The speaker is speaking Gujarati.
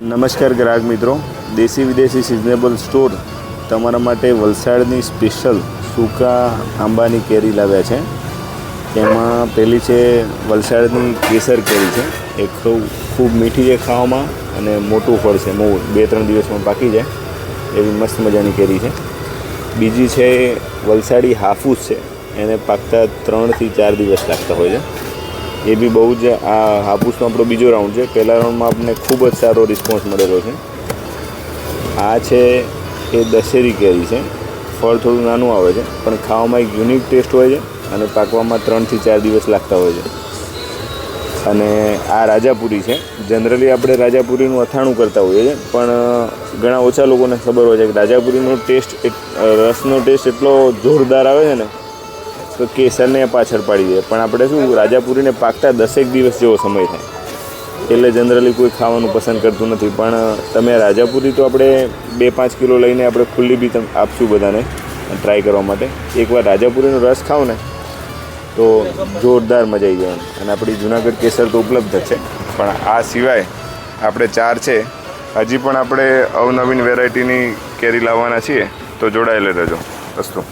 નમસ્કાર ગ્રાહક મિત્રો, દેશી વિદેશી સિઝનેબલ સ્ટોર તમારા માટે વલસાડની સ્પેશિયલ સૂકા આંબાની કેરી લાવ્યા છે. એમાં પહેલી છે વલસાડની કેસર કેરી છે. એ ખૂબ મીઠી છે ખાવામાં અને મોટું ફળ છે. 2-3 દિવસમાં પાકી જાય એવી મસ્ત મજાની કેરી છે. બીજી છે વલસાડી હાફૂસ છે. એને પાકતા 3 થી 4 દિવસ લાગતા હોય છે. એ બી બહુ જ આ હાફૂસનો આપણો બીજો રાઉન્ડ છે. પહેલા રાઉન્ડમાં આપણને ખૂબ જ સારો રિસ્પોન્સ મળેલો છે. આ છે એ દશેરી કેરી છે. ફળ થોડું નાનું આવે છે પણ ખાવામાં એક યુનિક ટેસ્ટ હોય છે અને પાકવામાં 3 થી 4 દિવસ લાગતા હોય છે. અને આ રાજાપુરી છે. જનરલી આપણે રાજાપુરીનું અથાણું કરતા હોઈએ છીએ પણ ઘણા ઓછા લોકોને ખબર હોય છે કે રાજાપુરીનો ટેસ્ટ રસનો ટેસ્ટ એટલો જોરદાર આવે છે ને તો કેસરને પાછળ પાડી દે. પણ આપણે શું રાજાપુરીને પાકતા 10 દિવસ જેવો સમય થાય એટલે જનરલી કોઈ ખાવાનું પસંદ કરતું નથી. પણ તમે રાજાપુરી તો આપણે 2-5 કિલો લઈને આપણે ખુલ્લી બી આપશું બધાને ટ્રાય કરવા માટે. એકવાર રાજાપુરીનો રસ ખાઓ ને તો જોરદાર મજા આવી જાય. અને આપણી જૂનાગઢ કેસર તો ઉપલબ્ધ છે પણ આ સિવાય આપણે 4 છે. હજી પણ આપણે અવનવીન વેરાયટીની કેરી લાવવાના છીએ તો જોડાયેલા રહેજો. અસ્તુ.